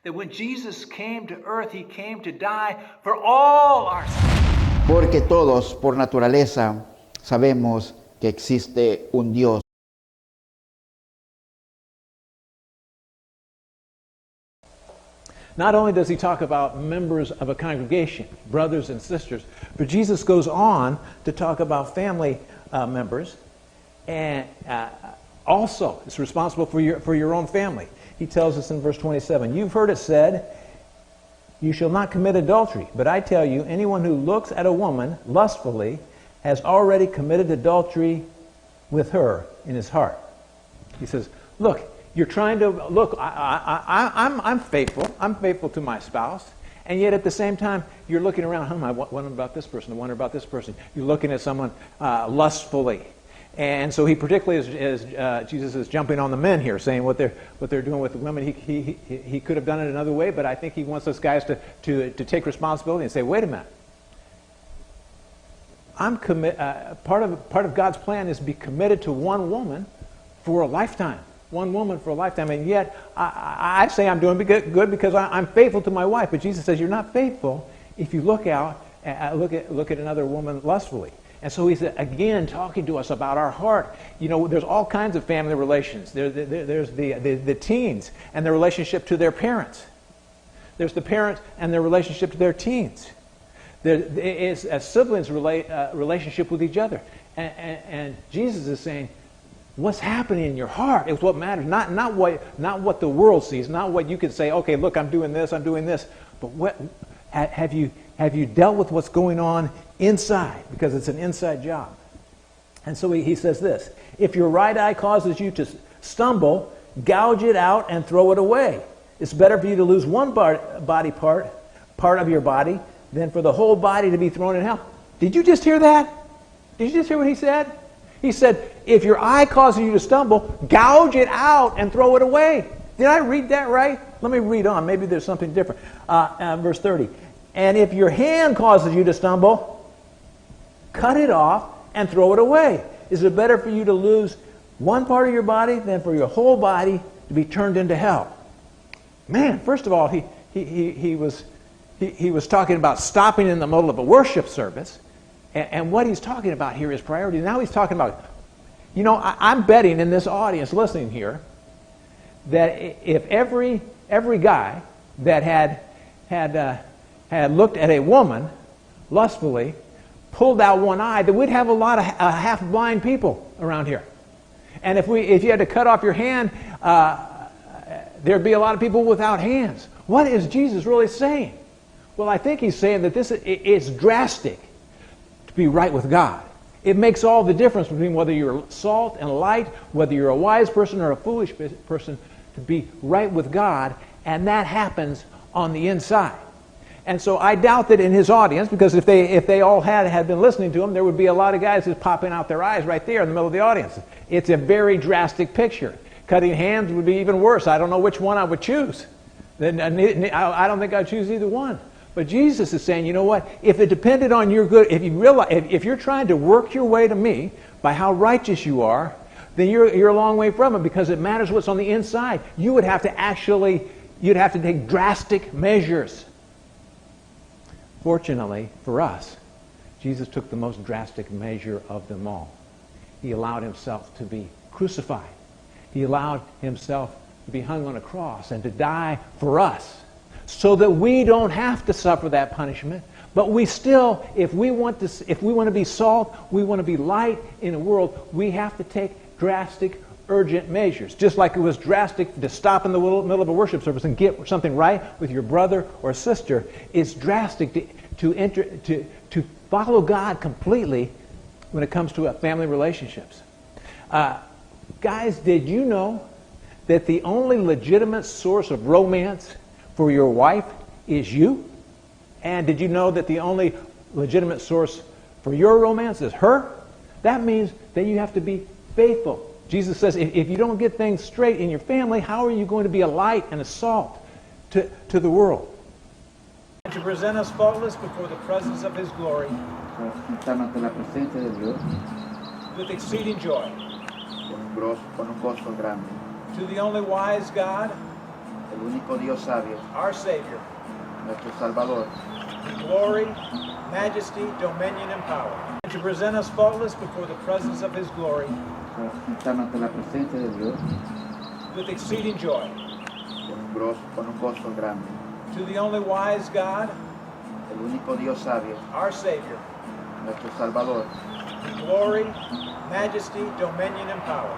That when Jesus came to earth, he came to die for all our sins. Porque todos, por naturaleza, sabemos que existe un Dios. Not only does he talk about members of a congregation, brothers and sisters, but Jesus goes on to talk about family members, and also is responsible for your own family. He tells us in verse 27, "You've heard it said, you shall not commit adultery. But I tell you, anyone who looks at a woman lustfully has already committed adultery with her in his heart." He says, look, you're trying to, look, I'm faithful. I'm faithful to my spouse. And yet at the same time, you're looking around, I wonder about this person, I wonder about this person. You're looking at someone lustfully. And so he particularly, as Jesus is jumping on the men here, saying what they're doing with the women. He could have done it another way, but I think he wants us guys to take responsibility and say, wait a minute. Part of God's plan is to be committed to one woman for a lifetime. One woman for a lifetime, and yet I say I'm doing good because I'm faithful to my wife. But Jesus says you're not faithful if you look at another woman lustfully. And so he's again talking to us about our heart. You know, there's all kinds of family relations. There's the teens and their relationship to their parents. There's the parents and their relationship to their teens. There is a siblings relationship with each other. And Jesus is saying, what's happening in your heart is what matters. Not what the world sees, not what you can say, okay, look, I'm doing this. But what have you dealt with what's going on inside? Because it's an inside job. And so he says this, if your right eye causes you to stumble, gouge it out and throw it away. It's better for you to lose one body part of your body than for the whole body to be thrown in hell. Did you just hear that? Did you just hear what he said? He said, if your eye causes you to stumble, gouge it out and throw it away. Did I read that right? Let me read on. Maybe there's something different. Verse 30. And if your hand causes you to stumble, cut it off and throw it away. Is it better for you to lose one part of your body than for your whole body to be turned into hell? Man, first of all, he was talking about stopping in the middle of a worship service. And what he's talking about here is priority. Now he's talking about, you know, I'm betting in this audience listening here that if every guy that had looked at a woman lustfully, pulled out one eye, that we'd have a lot of half-blind people around here. And if you had to cut off your hand, there'd be a lot of people without hands. What is Jesus really saying? Well, I think he's saying that this is drastic. To be right with God. It makes all the difference between whether you're salt and light, whether you're a wise person or a foolish person, to be right with God, and that happens on the inside. And so I doubt that in his audience, because if they all had been listening to him, there would be a lot of guys just popping out their eyes right there in the middle of the audience. It's a very drastic picture. Cutting hands would be even worse. I don't know which one I would choose. I don't think I'd choose either one. But Jesus is saying, you know what? If it depended on your good, if you're trying to work your way to me by how righteous you are, then you're a long way from it, because it matters what's on the inside. You'd have to take drastic measures. Fortunately for us, Jesus took the most drastic measure of them all. He allowed himself to be crucified. He allowed himself to be hung on a cross and to die for us, so that we don't have to suffer that punishment. But we still, if we want to be salt, we want to be light in the world, we have to take drastic, urgent measures. Just like it was drastic to stop in the middle of a worship service and get something right with your brother or sister, it's drastic to follow God completely when it comes to family relationships. Guys, did you know that the only legitimate source of romance for your wife is you? And did you know that the only legitimate source for your romance is her? That means that you have to be faithful. Jesus says, if you don't get things straight in your family, how are you going to be a light and a salt to the world? And to present us faultless before the presence of his glory with exceeding joy. Con un gozo grande. To the only wise God, el único Dios sabio, our Savior, nuestro Salvador, be glory, majesty, dominion, and power, and to present us faultless before the presence of His glory para sentarnos ante la presencia de Dios with exceeding joy. con un gozo grande. To the only wise God, El único Dios sabio, our Savior, nuestro Salvador, be glory, majesty, dominion, and power,